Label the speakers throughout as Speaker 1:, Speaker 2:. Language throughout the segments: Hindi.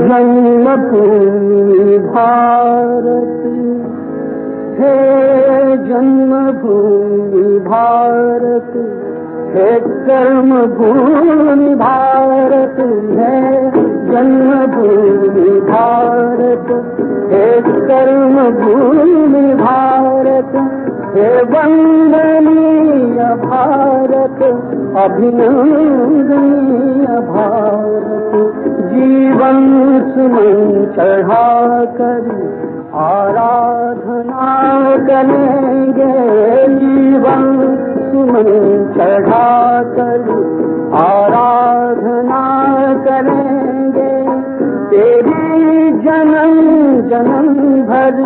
Speaker 1: जन्मभूमि भारत, हे जन्मभूमि भारत, हे कर्मभूमि भारत, है जन्मभूमि भारत, हे कर्मभूमि भारत, हे वंदनीय भारत, अभिनंदनीय भारत। जीवन सुमन चढ़ाकर आराधना करेंगे, जीवन सुमन चढ़ाकर आराधना करेंगे। तेरी जन्म जन्म भर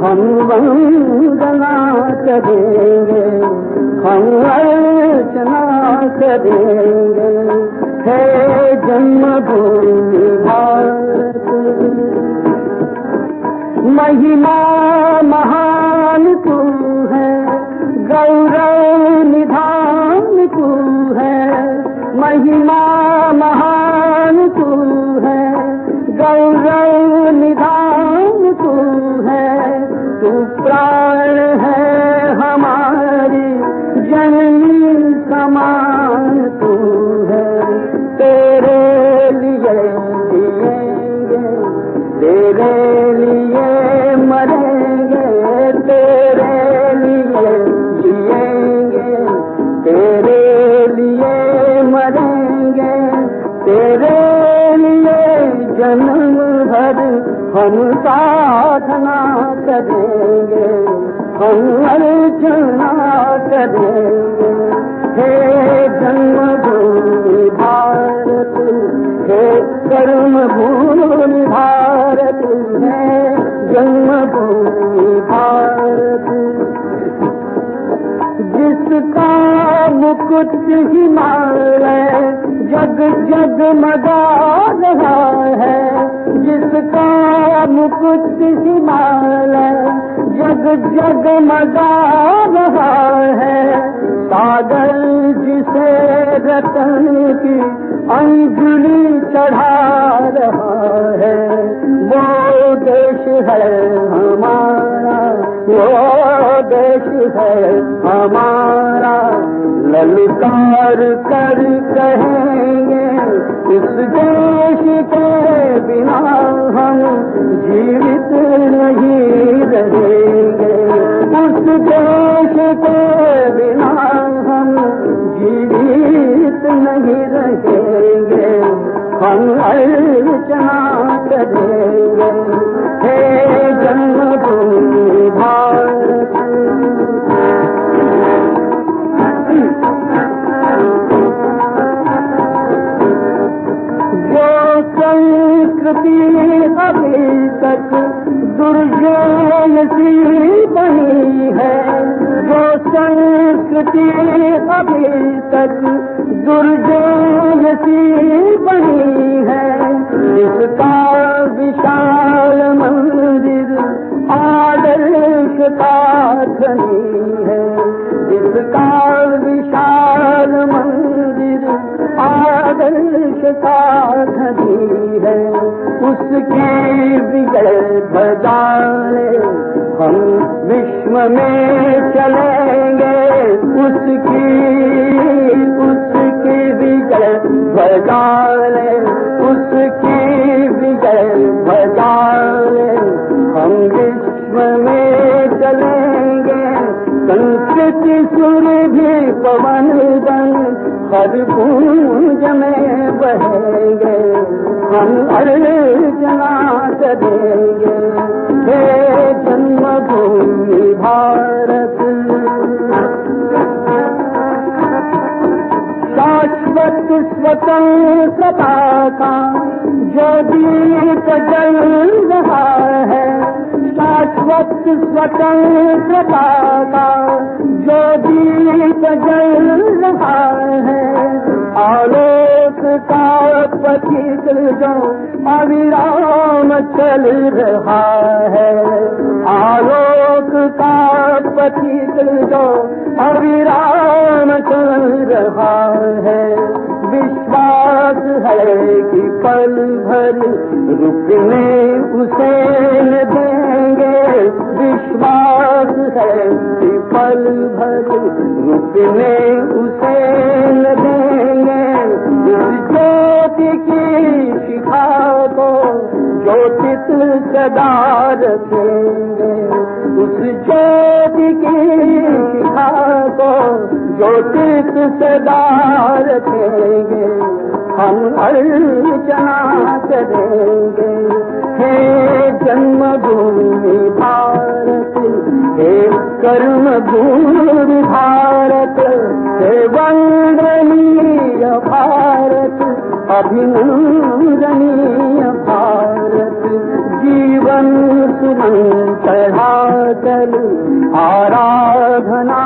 Speaker 1: हम वंदना करेंगे, हम अर्चना करेंगे। हे जन्मभूमि भारत, महिमा महान तू है, गौरव निधान तू है। महिमा महान तू है, गौरव निधान तू है। तू प्राण है हमारी जननी समान तू है। तेरे लिए जिएंगे, तेरे लिए मरेंगे, तेरे लिए जिएंगे, तेरे लिए मरेंगे। तेरे लिए जन्म भर हम साधना करेंगे, हम अर्चना करेंगे। हे जन्मभूमि भारत, हे कर्मभूमि भारत, है जन्मभूमि भारत। जिसका मुकुट हिमालय जग जगमगा रहा है, जिसका मुकुट हिमालय जग जगमगा रहा है। सागर जिसे रतन की अंजलि चढ़ा रहा है, वो देश है हमारा, वो देश है हमारा। ललकार कर कहेंगे, इस देश के बिना हम जीवित नहीं रहेंगे, उस देश के बिना हम जीवित नहीं रहेंगे। हम अर्चना करेंगे, हे जन्मभूमि भारत। जो संस्कृति अभी तक दुर्जय सी बनी है, जो संस्कृति अभी तक दुर्जय सी बनी है। जिसका विशाल मंदिर आदर्श का धनी है, जिसका विशाल मंदिर आदर्श का धनी है। उसकी विजय ध्वजाएं हम विश्व में चलेंगे, उसकी विजय ध्वजाएं, उसकी विजय ध्वजाएं हम विश्व में चलेंगे। संस्कृति सुर भी पवन बन हर पूंज में बहेंगे, हम अर्चना करेंगे। हे जन्मभूमि भारत, शाश्वत स्वतंत्रता का जो दीप जल रहा है, शाश्वत स्वतंत्रता का जो दीप जल रहा है। आलोक का पथिक जो अविराम चल रहा है, आलोक का पथिक जो अविराम चल रहा है। विश्वास विश्वास है कि पल भर रुकने उसे न देंगे, विश्वास है कि पल भर रुकने उसे न देंगे। उस ज्योति की शिखा को ज्योतित सदा रखेंगे, उस ज्योति की शिखा को ज्योतित सदा रखेंगे। हम अर्चना करेंगे, हे जन्मभूमि भारत, हे कर्मभूमि भारत, हे वंदनीय भारत, अभिनंदनीय भारत। जीवन सुमन चढ़ाकर आराधना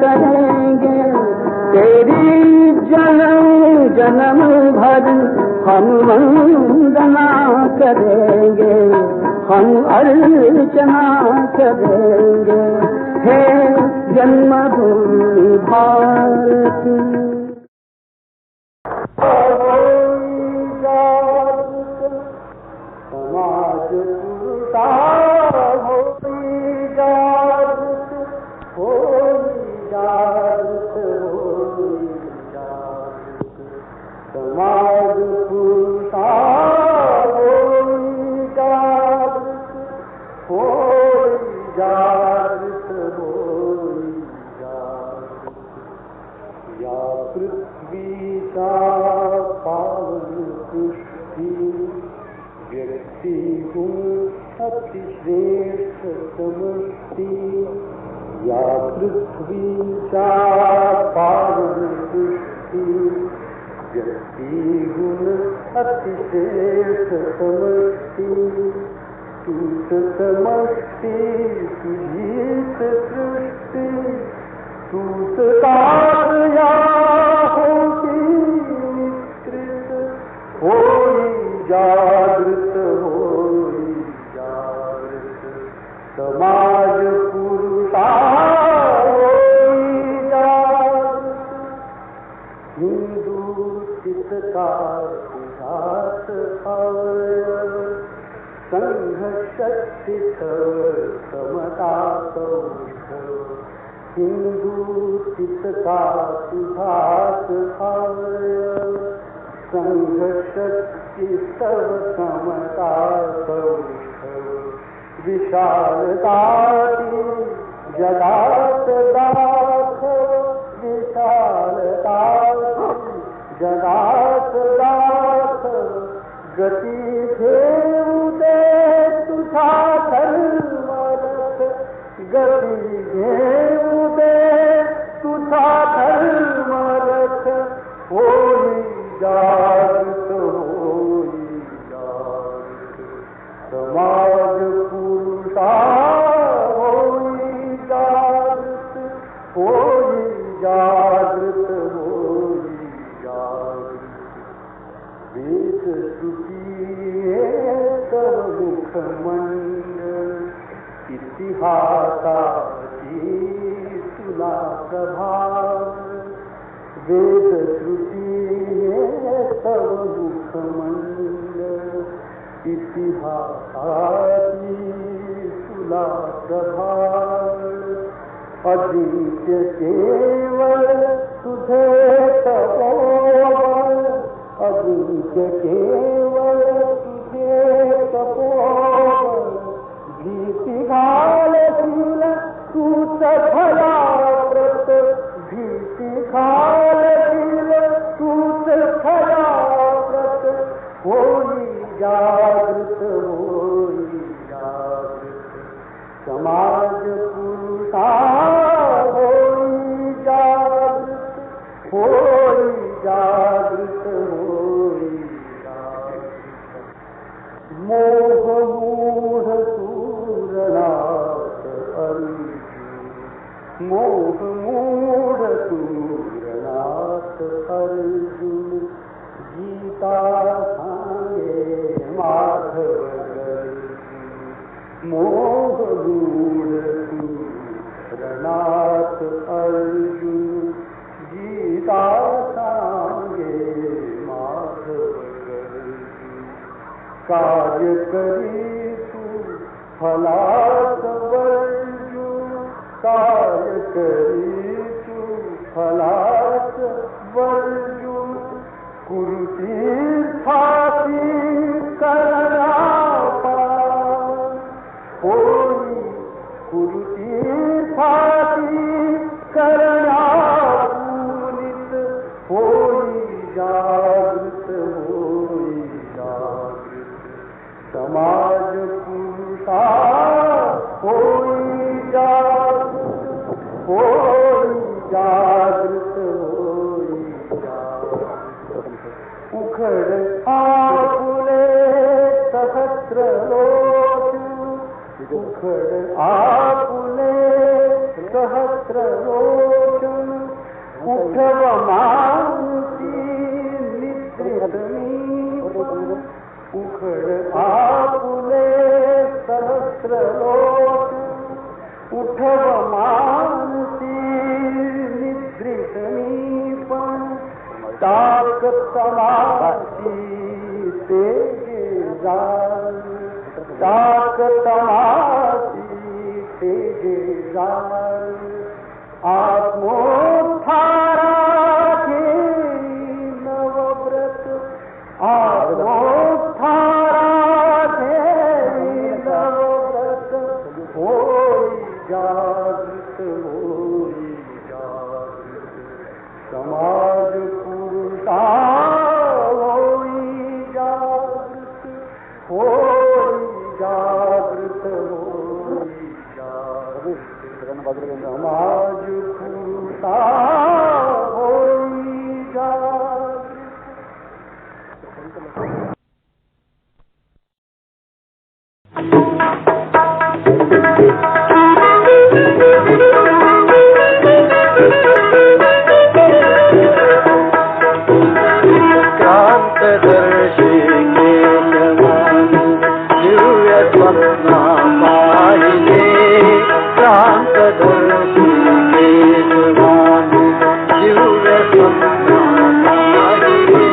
Speaker 1: करेंगे, तेरी जन्म जन्म भर हम वंदना करेंगे, हम अर्चना करेंगे, हे जन्मभूमि भारत। समाज पुरुषा होई जागृत, होई जागृत, होई जागृत। समाज पुरुषा होई जागृत, होई जागृत, होई जागृत। या पृथ्वीचा पावन पुष्टी व्यक्ति गुण अतिश्रेष्ठ समष्टि। या पृथ्वीचा पावन पुष्टी व्यक्ति गुण अतिश्रेष्ठ समष्टि। तूच समष्टि तुझीच सृष्टी, तूच कार्या होती निष्कृत, होई जागृत, होई जागृत। समाज पुरुषा होई जागृत। हिंदू चित का इतिहास अवयव, संघ शक्ति समता कौशल। हिंदू चित का इतिहास अवयव, संघ शक्ति सब समता कौशल। विशालता की जगात दाखव, विशालता की जगात दाखव। गती घेऊ दे तुझा धर्मरथ, गती घेऊ दे तुझा धर्मरथ। होई जागृत, होई जागृत। समाज पुरुषा होई जागृत, होई जागृत, होई जागृत। वेद श्रुति तव मुखमंडल, इतिहासाची तुला प्रभाव। वेद श्रुति तव मुखमंडल, इतिहासाची तुला प्रभाव। अजिंक्य केवळ तुझे तपोबल, अजिंक्य केवळ तुझे तपोबल। भीती घालशील तूच भयाव्रत, भीती घालशील तूच भयाव्रत। होई जागृत, होई जागृत। समाज पुरुषा होई जागृत, होई जागृत, होई जागृत। मोह मूढ सूरनाथ अर्जुन, मोह मूढ सूरनाथ अर्जुन। गीता सांगे माधव मोह मूढ सूरनाथ अर्जुन। गीता सांगे माधव कार्य करी तू फलास वर्जू, कार्य करी तू फलास वर्जू, कुरुतीर्थासी करना पार होई, कुरुतीर्थासी करना पुनित होई, जागृत होई जागृत, समाज पुरुषा होई जागृत, होई जागृत, होई जागृत, उखड आपुले सहस्र लोचन, उखड आपुले सहस्र लोचन, उठव मानसी निद्रित मीपण, उखड आपुले सहस्र लोचन, उठव मानसी निद्रित मीपण, ताक तमाशी तेजे जाल, ताक तमाशी तेजे जाल, आत्मोत्थारा घेई नवव्रत, आत्मोत्थारा घेई नवव्रत, होई जागृत, होई जागृत, समाज पुरुषा होई जागृत, होई जागृत, होई जागृत, समाज पुरुषा होई जागृत. क्रांतदर्शी केशवानी दिव्य स्वप्ना पाहिले, क्रांतदर्शी केशवानी दिव्य स्वप्ना पाहिले,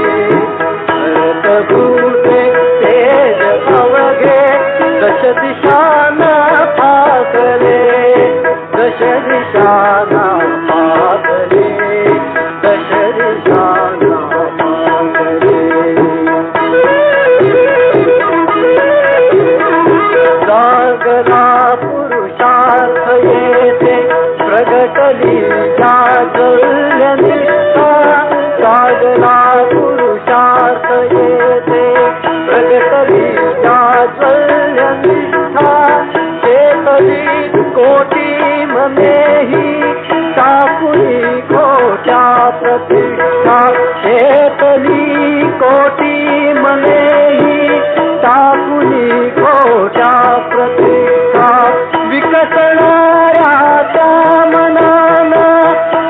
Speaker 1: भरतभूते तेज अवघे दश दिशाना पाकले, दश दिशाना पाकले, दश दिशाना पाकले. जागला पुरुषार्थ येथे प्रगटली जागल्य निष्ठा, जागला पुरुषार्थ येथे प्रगटली जागल्य निष्ठा, चेतली कोटी मनेही टाकुनी कोट्या प्रतिष्ठा, चेतली कोटी मनेही टाकुनी कोट्या प्रतिष्ठा, विकसणाऱ्या त्या मनाना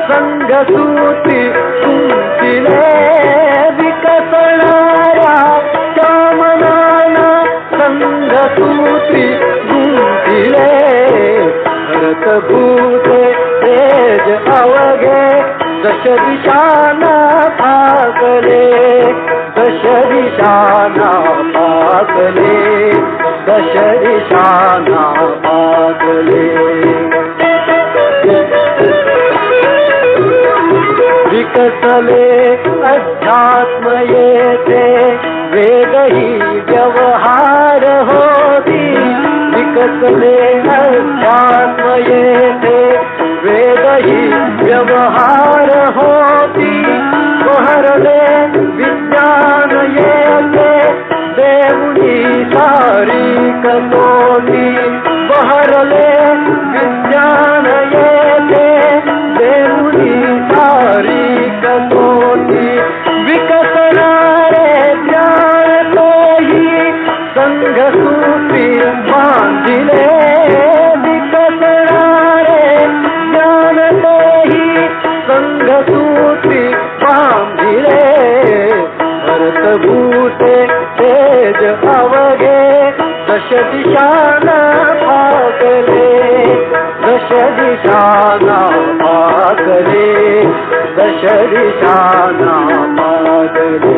Speaker 1: संघसूती गुंतिले, विकसणाऱ्या त्या मनाना संघसूती गुंतिले, भरतभूते तेज अवघे दश दिशाना पाकले, दश दिशाना पाकले, दश दिशाना पाकले. विकसले अध्यात्म येथे वेदही व्यवहार होती, विकसले अध्यात्म येथे वेदही व्यवहार होती, बहरले विज्ञान येथे देवनी सारी कसोटी, बहरले विज्ञान येथे देवनी सारी कसोटी, विकसणारे ज्ञान तोही संघसूत्री बांधिले, विकसणारे ज्ञान तोही संघसूत्री बांधिले, भरतभूते तेज अवघे दश दिशाना पाकले, दश दिशाना पाकले, दश दिशाना पाकले.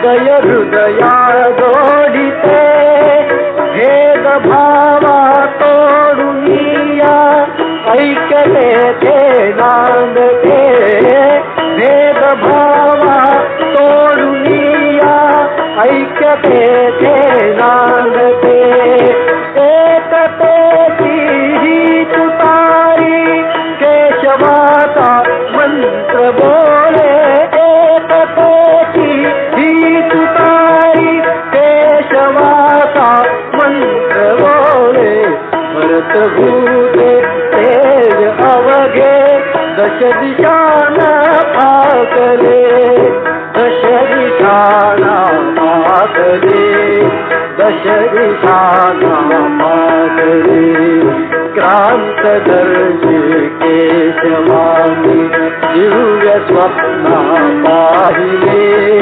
Speaker 1: हृदय हृदया जोडिते भेद भावा तोडुनिया ऐक्यतेथे नांदते भेद भावा तोडुनिया ऐक्यतेथे नांदते एकतेची ही तुतारी केशवाचा मंत्र बोले एकतेची ही तुतारी केशवाचा मंत्र बोले भरत भूते तेज अवघे दश दिशाना पाकले दश दिशाना पाकले दश दिशाना पाकले क्रांतदर्शी केशवानी दिव्य स्वप्ना पाहिले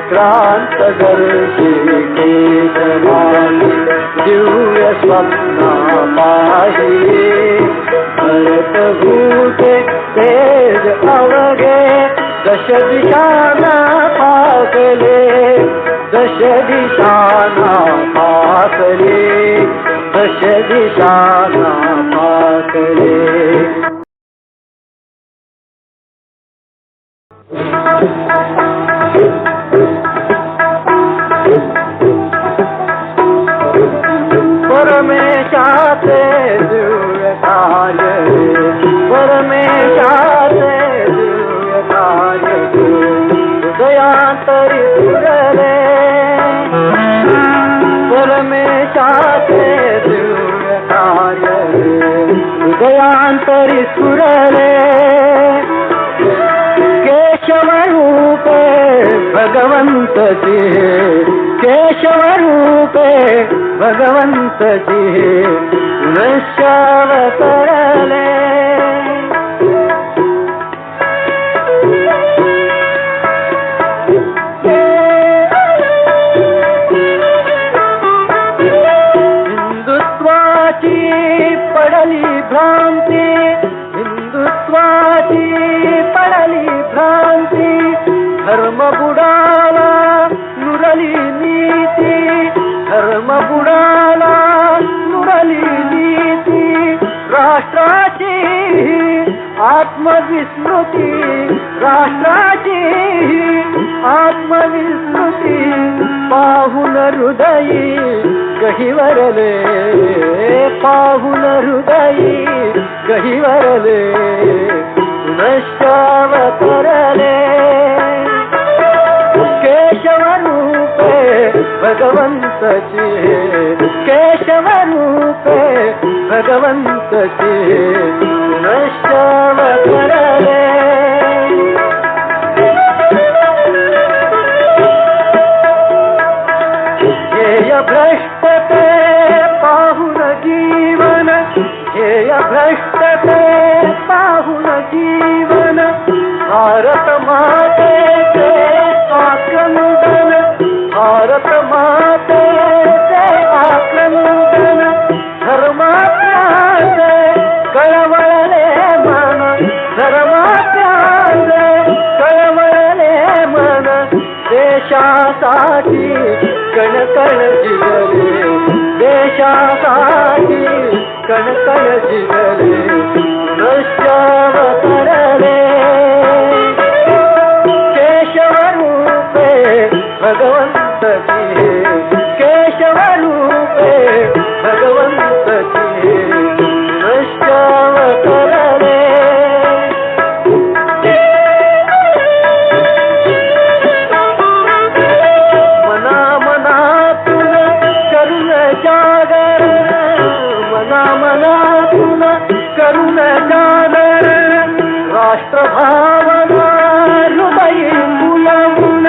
Speaker 1: क्रांतदर्शी केशवानी दिव्य स्वप्ना पाहिले भरत भूते तेज अवघे दश दिशाना पाकले दश दिशाना पाकले दश दिशाना पाकले परमेशाचे दिव्य कार्य परमेशाचे दिव्य कार्य हृदयांतरी सुरले परमेशाचे दिव्य कार्य हृदयांतरी सुरले केशवरूपे भगवंत जी केशवरूपे भगवंत जी पुनश्चावतरले हिंदुत्वाची पडली भ्रांती हिंदुत्वाची पडली भ्रांती धर्म बुडाला नुरली नीती धर्म बुडाला नुरली नीती राष्ट्राची आत्मविस्मृती राष्ट्राची आत्मविस्मृती पाहुन हृदयी गहिवरले पाहुन हृदयी गहिवरले पुनश्चावतरले केशवरूपे भगवंत जी केशवरूपे भगवंत जी पुनश्चावतरले ध्येय भ्रष्टते पाहुन जीवन ध्येय भ्रष्टते पाहुन जीवन भारत मातेचे आक्रंदन भारत मातेचे आक्रंदन धर्मात्याचे कळवळले मन धर्मात्याचे कळवळले मन देशासाठी कणकण जिगले देशासाठी कणकण जिगले पुनश्चावतरले केशवरूपे भगवंत जी केशवरूपे भगवंत जी पुनश्चावतरले मना मनातून करुण जागर मना मनातून करुण जागर राष्ट्रभावना हृदयी मुलमुल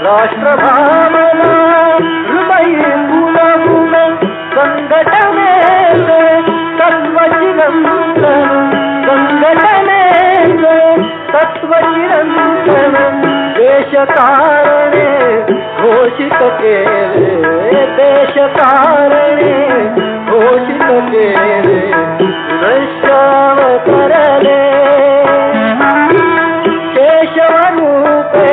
Speaker 1: राष्ट्रभावना हृदयी मुलमुल संघटनेचे तत्वचिरंतन संघटनेचे तत्वचिरंतन देशकारणे घोषित केले देशकारणे घोषित केले पुनश्चावतरले केशवरूपे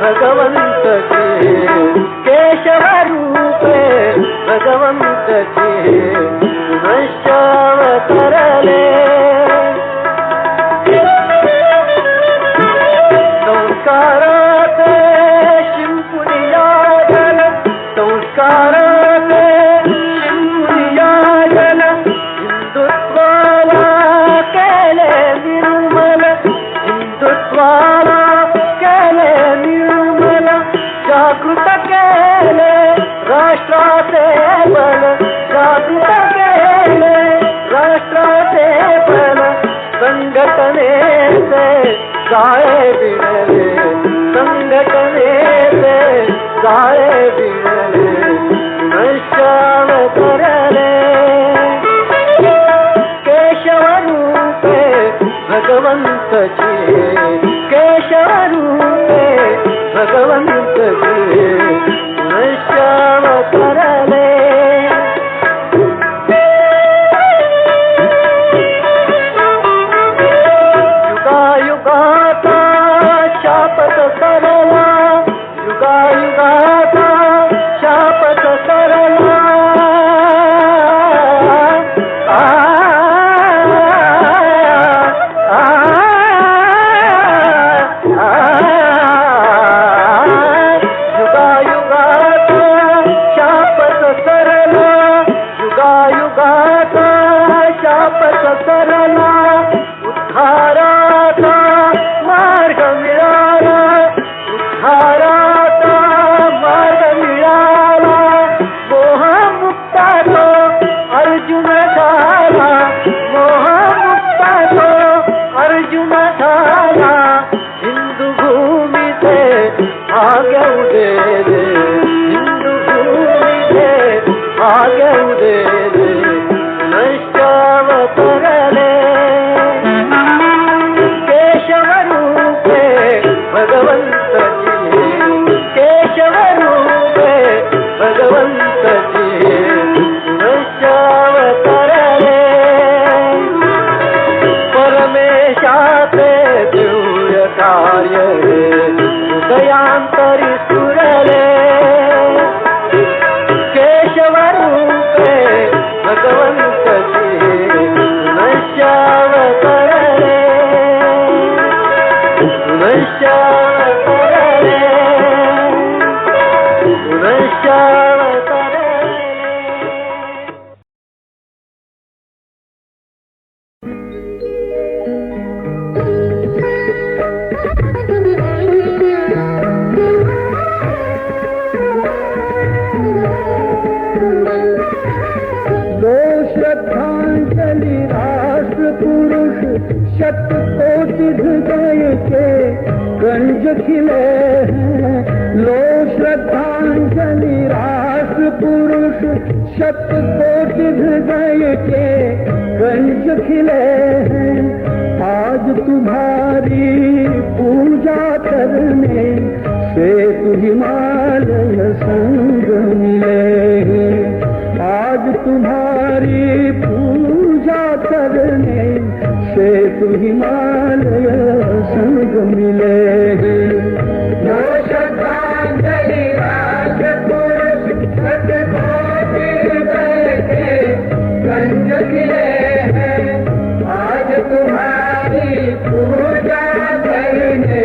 Speaker 1: भगवंत जी पुनश्चावतरले संस्काराते शिंपुनियाजन संस्काराते शिंपुनियाजन हिंदुत्वाला केले निर्मल हिंदुत्वाला केले निर्मल जागृत केले राष्ट्राचे बल जागृत केले राष्ट्राचे बल संघटनेचे जाळे बिणले संघटनेचे जाळे बिणले पुनश्चावतरले केशवरूपे भगवंतची केशवरूपे भगवंतची पुनश्चावतरले युगायुगाता शापत सरला युगायुगाता शापत सरला युगायुगाता शापत सरला युगायुगाता शापत सरला उद्धाराचा मार्ग मिळाला उद्धाराचा मार्ग मिळाला मोहमुक्ता तो अर्जुन झाला मोहमुक्ता तो अर्जुन झाला हिंदू भूमीचे भाग्य उदेले हिंदू भूमीचे भाग्य उदेले पुनश्चावतरले केशवरूपे भगवंतची केशवरूपे भगवंतची पुनश्चावतरले परमेशाचे दिव्य कार्य हृदयांतरी स्फुरले केशवरूपे भगवंतची पुनश्चावतरले पुनश्चावतरले पुनश्चावतरले
Speaker 2: लो श्रद्धांजलि राष्ट्र पुरुष शतकोटि हृदय के गंज खिले हैं लो श्रद्धांजलि राष्ट्र पुरुष शतकोटि हृदय के गंज खिले हैं आज तुम्हारी पूजा करने से तु हिमालय संग मिले आज तुम्हारी पूजा करने से तु हिमालय संग मिले लो श्रद्धांजलि राष्ट्र पुरुष शतकोटि हृदय के गंज खिले हैं आज तुम्हारी पूजा करने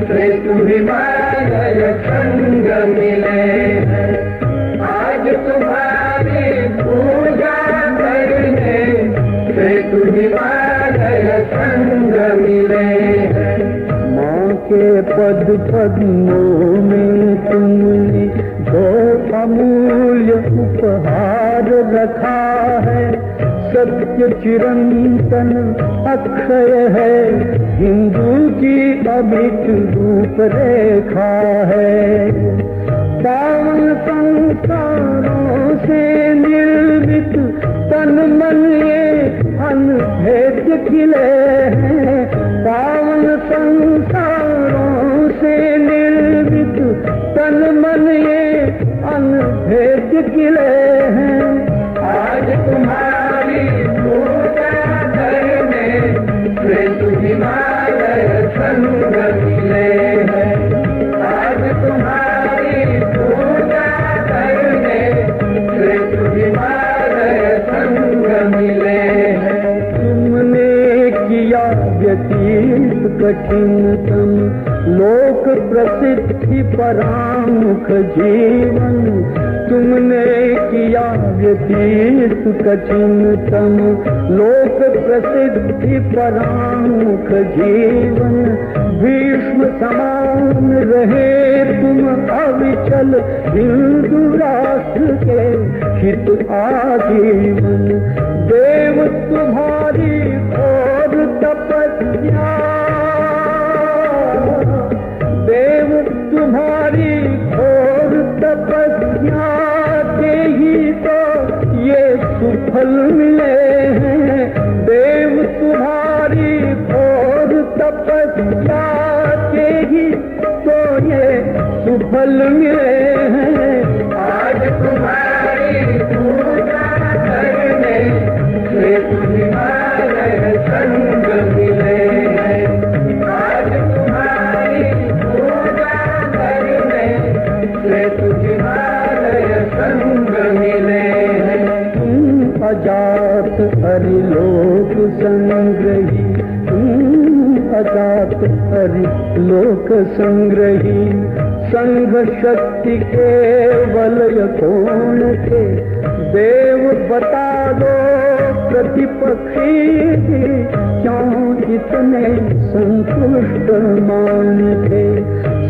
Speaker 2: से तु हिमालय संग मिले आज तुम्हारी पूजा करने से तु हिमालय संग मिले माँ के पद पद्मों में तुमने जो अमूल्य उपहार रखा है सत्य चिरंतन अक्षय है हिंदू की अमिट रूपरेखा है पावन संस्कारों से निर्मित तन मन ये अनभेद खिले हैं पावन संस्कारों से निर्मित तन मन ये अनभेद खिले हैं आज तुम्हारी पूजा करने से तु हिमालय संग मिले हैं आज तुम्हारी पूजा करने से तु हिमालय सुख जीवन तुमने किया व्यतीत कठिनतम लोक प्रसिद्धि परामुख जीवन भीष्म समान रहे तुम अविचल हिंदू राष्ट्र के हित आजीवन देव तुम्हारी और तपस्या देव तुम्हारी घोर तपस्या के ही तो ये सुफल मिले हैं देव तुम्हारी घोर तपस्या के ही तो ये सुफल मिले हैं आज तुम्हारी पूजा करने से तुम्हारे संग मिले हैं आज तुम्हारी पूजा करने से तुम्हारे संग मिले हैं तुम अजात हरिलोक संग्रही तुम अजात हरिलोक संग्रही संघ शक्ति के वलय कोण के देव बता दो प्रतिपक्षी क्यों इतने संतुष्ट मान थे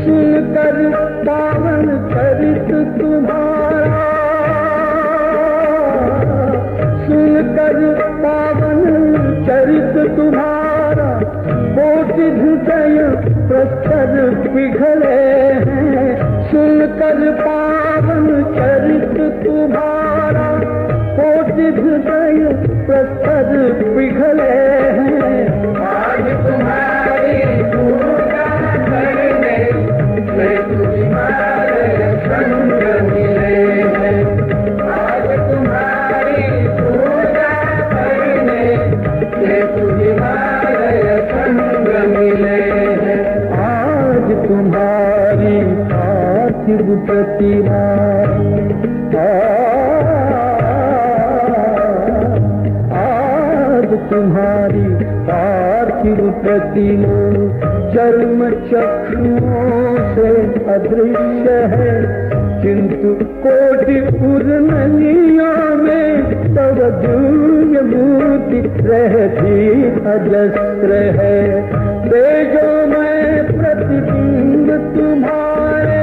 Speaker 2: सुनकर पावन चरित तुम्हारा सुनकर पावन चरित तुम्हारा कोटि हृदय प्रस्तर पिघले हैं सुनकर पावन चरित तुम्हारा कोटि हृदय प्रस्तर पिघले हैं आज तुम्हारी पूजा करने से तुम्हारे संग मिले हैं आज तुम्हारी पूजा करने से तुम्हारे संग मिले हैं आज तुम्हारी पार्थिव प्रतिमा तुम्हारी पार्थिव प्रतिमा चर्म चक्षुओं से अदृश्य है किंतु कोटि उर्मियों में तव दिव्य मूर्ति रहती अजस्र है तेजो में प्रतिबिंब तुम्हारे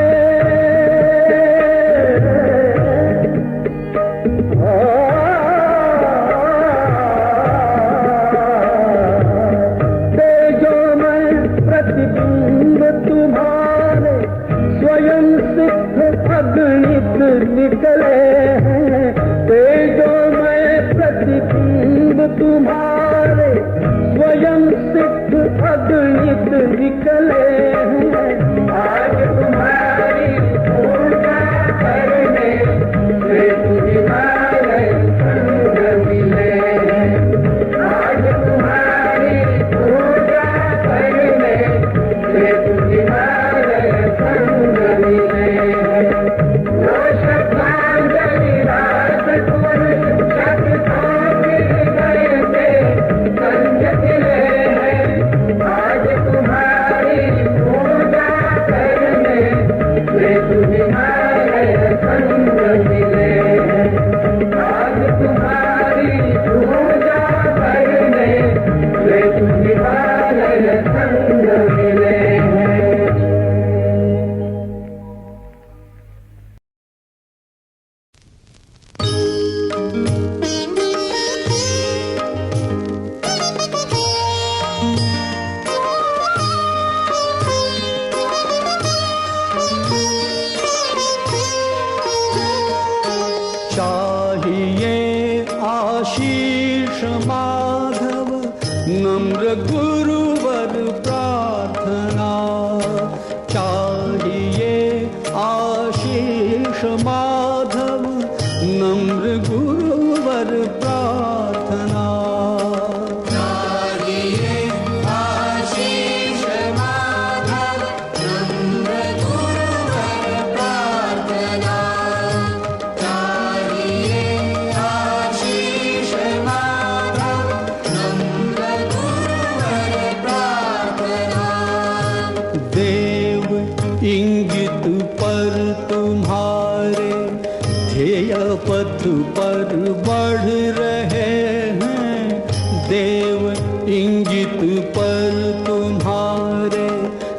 Speaker 2: प्रतिबिंब तुम्हारे स्वयं सिद्ध अगणित निकले हैं तेजो में प्रतिबिंब तुम्हारे स्वयं सिद्ध अगणित निकले हैं आज तुम्हारी पूजा करने से तुम्हारे संग मिले हैं आज तुम्हारी पूजा करने से तुम्हारे संग मिले हैं वो श्रद्धांजलि रात पुरुष शक्तों गिर गए थे संग खिले हैं आज तुम्हारी पूजा करने से तुम्हारे संग मिले हैं आज तुम्हारी पूजा करने से तुम्हारे संग मिले हैं
Speaker 3: चाहिए आशीष माधव नम्र गुरुवर प्रार्थना चाहिए आशीष माधव नम्र गुरुवर प्रार्थना चाहिए आशीष माधव नम्र गुरुवर प्रार्थना इंगित पर तो तुम्हारे, ध्येय पथ पर बढ़ रहे हैं देव इंगित पर तुम्हारे,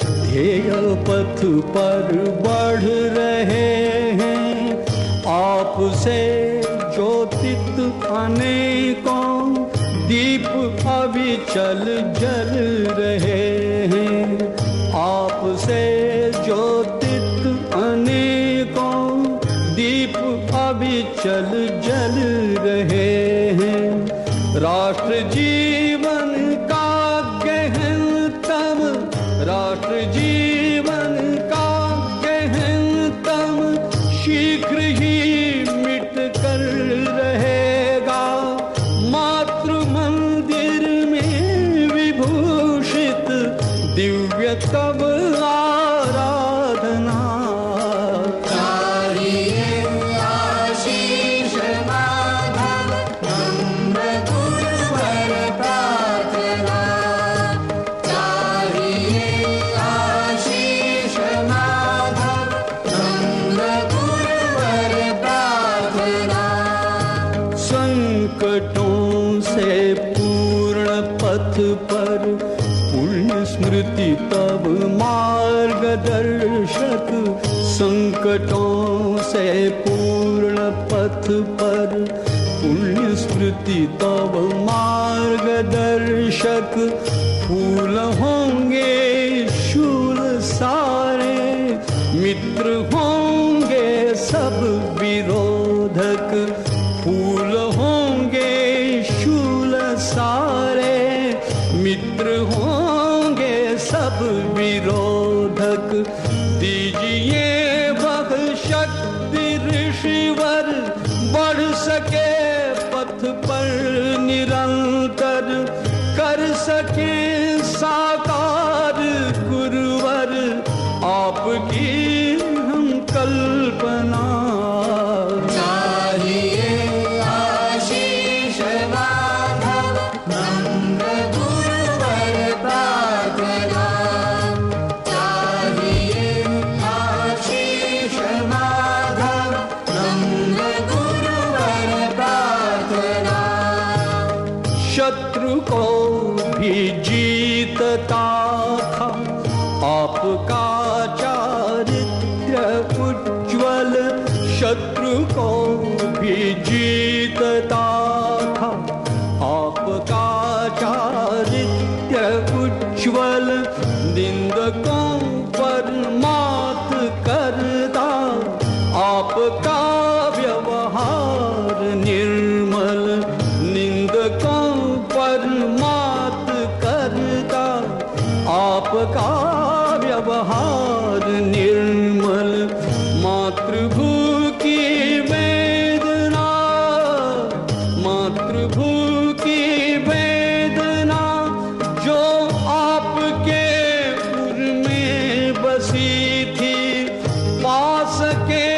Speaker 3: ध्येय पथ पर बढ़ रहे हैं आपसे ज्योतित अनेकों दीप अविचल जल रहे हैं, आपसे ज्योतित अनेकों दीप अविचल जल रहे हैं। राष्ट्र जीवन का गहनतम, राष्ट्र जीवन का गहनतम शीघ्र ही मिट कर रहेगा, मातृ मंदिर में विभूषित दिव्य तब आराधना।
Speaker 4: चाहिए आशीष माधव नम्र गुरुवर प्रार्थना, चाहिए आशीष माधव नम्र गुरुवर प्रार्थना।
Speaker 3: संकटों से पूर्ण पथ पर पुण्य स्मृति तब मार्गदर्शक, संकटों से पूर्ण पथ पर पुण्य स्मृति तब मार्गदर्शक। फूल होंगे शूल सारे, मित्र होंगे सब विरोधक, फूल होंगे शूल सारे, मित्र होंगे सब विरोधक। दीजिए वह शक्ति ऋषिवर बढ़ सके पथ पर निरंतर, कर सके साकार गुरुवर आपकी हम कल्पना।
Speaker 4: चाहिए आशीष माधव नम्र गुरुवर प्रार्थना, चाहिए आशीष माधव नम्र गुरुवर प्रार्थना।
Speaker 3: शत्रु को भी जीतता था आपका चारित्र्य उज्ज्वल, शत्रु को भी जीतता था आपका चारित्र्य उज्ज्वल, निंदकों पर मात करता आपका व्यवहार निर्मल, निंदकों पर मात करता आपका व्यवहार निर्मल। मातृभू की वेदना, मातृभू की वेदना जो आपके उर में बसी थी, पा सके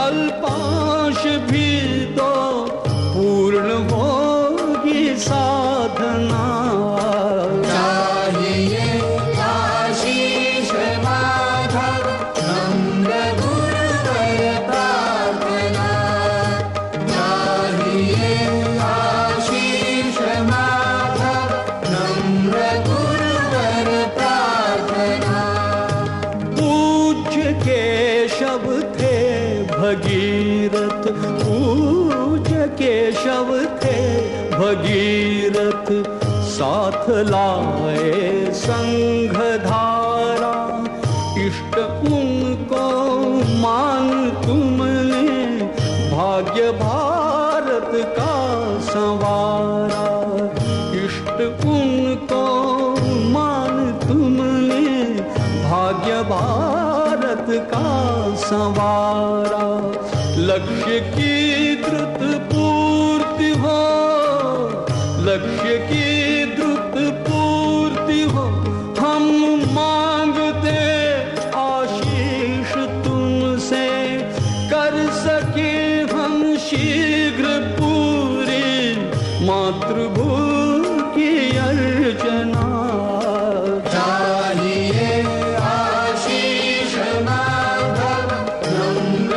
Speaker 3: अल्पांश भी तो पूर्ण होगी साधना।
Speaker 4: चाहिए आशीष माधव नम्र गुरुवर प्रार्थना, चाहिए आशीष माधव नम्र गुरुवर प्रार्थना।
Speaker 3: पूज्य केशव थे भगीरथ, पूज्य केशव थे भगीरथ, साथ लाए संघ धारा, इष्ट उनको मान तुमने, भाग्य भारत का संवारा, इष्ट उनको मान तुमने, भाग्य भारत का संवारा। लक्ष्य की द्रुत पूर्ति हो, लक्ष्य की द्रुत पूर्ति हो, हम मांगते आशीष तुमसे, कर सके हम शीघ्र पूरी मातृभू की अर्चना।
Speaker 4: चाहिए आशीष माधव नम्र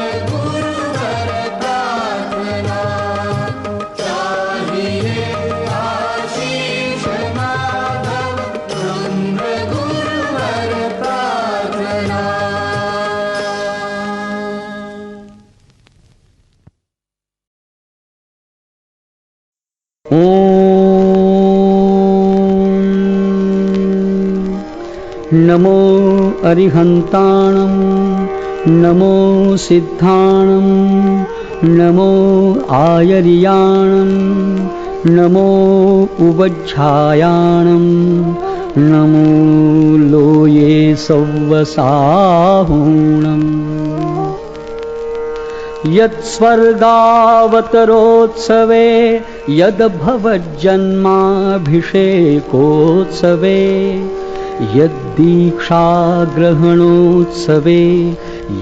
Speaker 2: नमो अरिहन्ताणं नमो सिद्धाणं नमो आयर्याणं नमो उवज्झायाणं नमो लोये सव्वसाहूणम् यत्स्वर्गावतरोत्सवे यद्भवज्जन्माभिषेकोत्सवे यद्दीक्षाग्रहणोत्सवे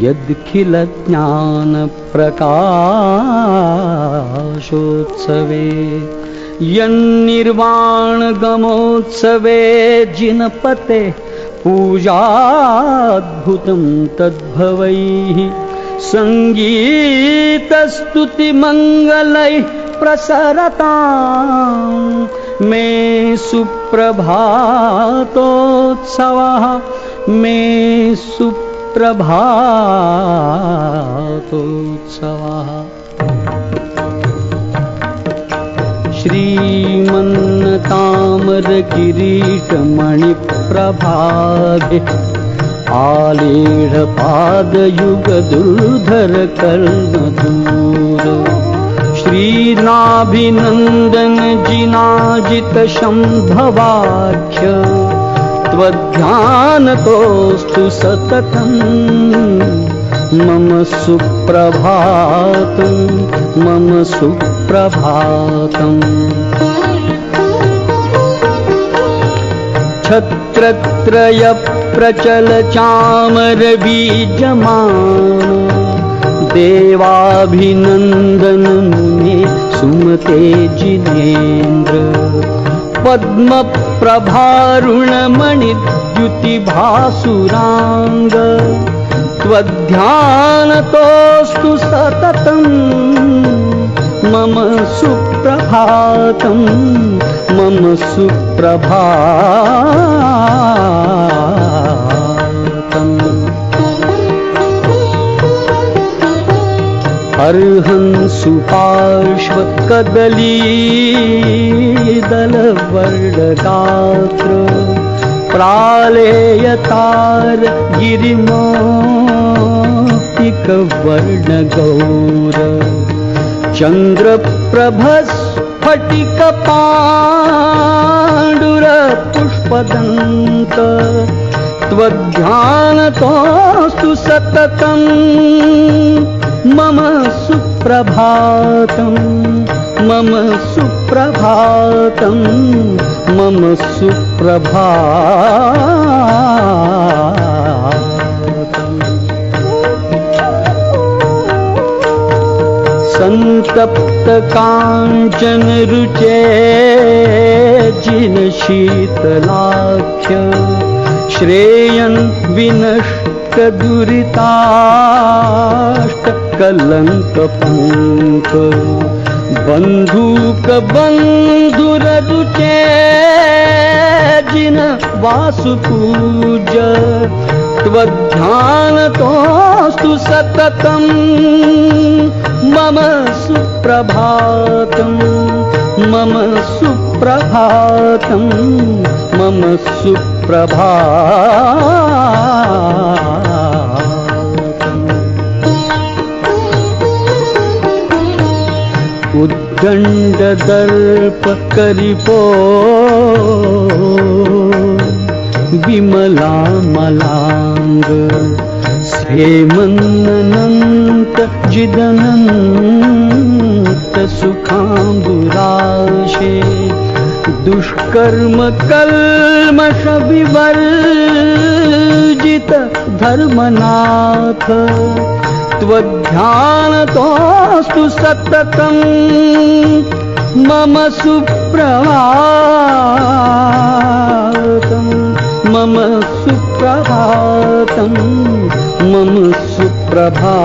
Speaker 2: यद्खिलज्ञानप्रकाशोत्सवे यन्निर्वाणगमोत्सवे जिनपते पूजाद्भुतं तद्भवैः संगीतस्तुतिमङ्गलैः प्रसरतां मे सुप्रभातोत्सवः मे सुप्रभातोत्सवः। श्रीमन्नताम्रकिरीटमणिप्रभागे आलेढपादयुगदुर्धर कर्णदूर श्रीनाभिनन्दन जिनाजित शम्भवाख्य त्वध्यानतोऽस्तु सततं मम सुप्रभातं मम सुप्रभातम्। छत्रत्रय प्रचल चामर बीजमान देवाभिनन्दन मुने सुमते जिनेन्द्र पद्म प्रभारुणमणिद्युति भासुरांग त्वध्यानतोऽस्तु सततं मम सुप्रभातं मम सुप्रभातम्। अर्हन्सु पार्श्वकदलीदलवर्णगात्र प्रालेयतार गिरिमौक्तिकवर्णगौर चन्द्रप्रभस्फटिकपाण्डुरपुष्पदन्त त्वध्यानतोऽस्तु सततं मम सुप्रभातं मम सुप्रभातं मम सुप्रभातम्। संतप्त कांचन रुचे जिन शीतलाख्य श्रेयन् विनष्ट दुरिताष्ट कलंक पंक बंधुक बंधुर रुचे जिन वासुपूज त्वध्यानतोऽस्तु सततं मम सुप्रभातं मम सुप्रभातं मम सुप्रभातम्। उद्दण्डदर्प करिपो विमलामलांग हेमन्नन्त जिदनन्त सुखाम्बुराशे दुष्कर्म कल्मष विवर्जित धर्मनाथ त्वध्यानतोऽस्तु सततं मम सुप्रभातं मम सुप्रभातं मम सुप्रभातम्।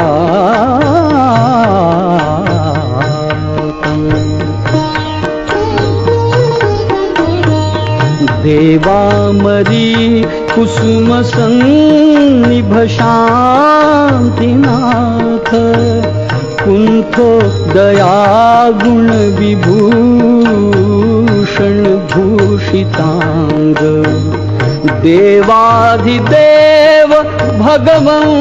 Speaker 2: देवामरी कुसुम सन्निभ शान्तिनाथ कुंठो दयागुण विभूषण भूषितांग देवाधिदेव भगवन्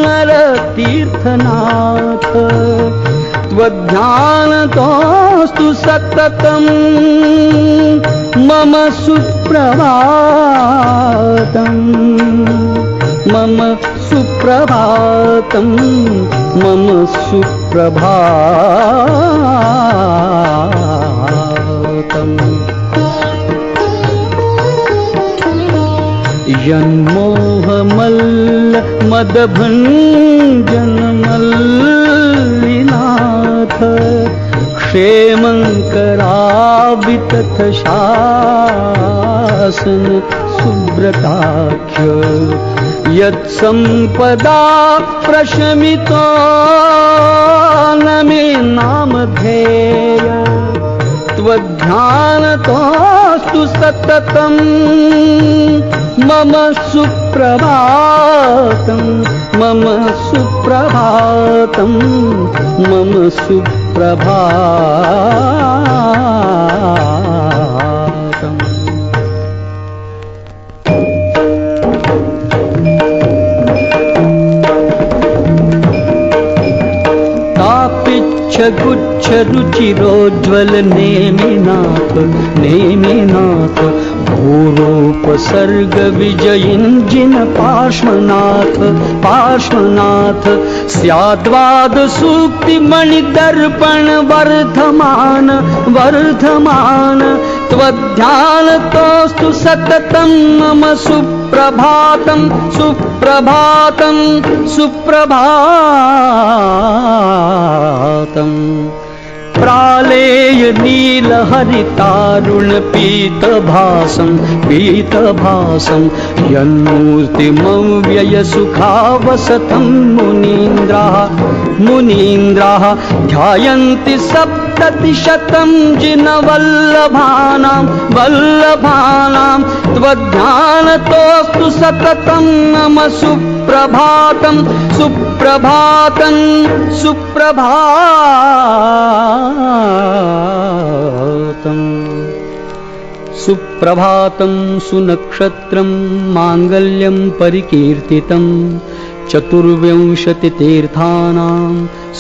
Speaker 2: नरतीर्थनाथ त्वध्यानतोऽस्तु सततं मम सुप्रभातं मम सुप्रभातं मम सुप्रभातम् यन्मोहमल्ल मदभञ्जन मल्लिनाथ क्षेमङ्करावितथ शासन सुब्रताख्य यत्सम्पदा प्रशमितो न मे नामधेय त्वध्यानतोऽस्तु सततं मम सुप्रभातं मम सुप्रभातं मम सुप्रभातम् गुच्छ रुचिरोज्ज्वल नेमिनाथ नेमिनाथ भूरोपसर्ग विजयिञ्जिन पार्श्वनाथ पार्श्वनाथ स्याद्वाद सूक्ति मणिदर्पण वर्धमान वर्धमान त्वध्यानतोऽस्तु सततं मम सुप्रभातं सुप्रभातं सुप्रभातम् प्रालेय नीलहरितारुण पीतभासं पीतभासं यन्मूर्तिमव्यय सुखावसतं मुनीन्द्राः मुनीन्द्राः ध्यायन्ति सप्ततिशतं जिनवल्लभानां वल्लभानां त्वध्यानतोऽस्तु सततं मम सुप्रभातं सुप्रभातं सुप्रभातम् सुप्रभातं सुनक्षत्रं माङ्गल्यं परिकीर्तितं चतुर्विंशतितीर्थानां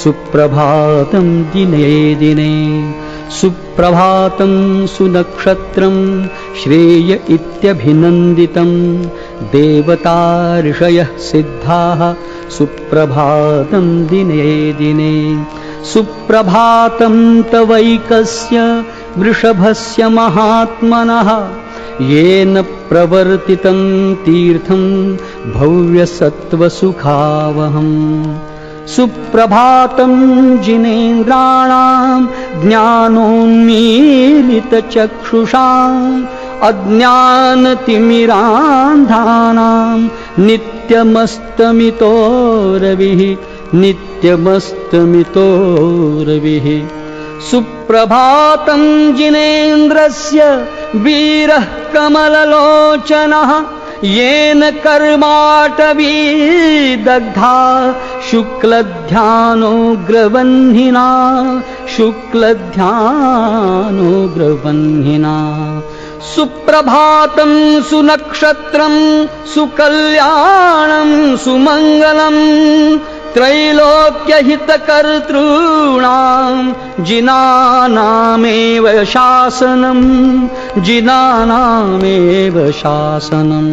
Speaker 2: सुप्रभातं दिने दिने सुप्रभातं सुनक्षत्रं श्रेय इत्यभिनन्दितं देवता ऋषयः सिद्धाः सुप्रभातं दिने दिने सुप्रभातं तवैकस्य वृषभस्य महात्मनः येन प्रवर्तितं तीर्थं भव्यसत्त्वसुखावहम् सुप्रभातं जिनेन्द्राणां ज्ञानोन्मीलितचक्षुषाम् अज्ञानतिमिरान्धानां नित्यमस्तमितो रविः नित्यमस्तमितो रविः सुप्रभातं जिनेन्द्रस्य वीरः कमललोचनः येन कर्माटवी दग्धा शुक्लध्यानोग्रवह्निना शुक्लध्यानोग्रवह्निना सुप्रभातं सुनक्षत्रं सुकल्याणं सुमङ्गलम् त्रैलोक्यहितकर्तॄणां जिनानामेव शासनं जिनानामेव शासनम्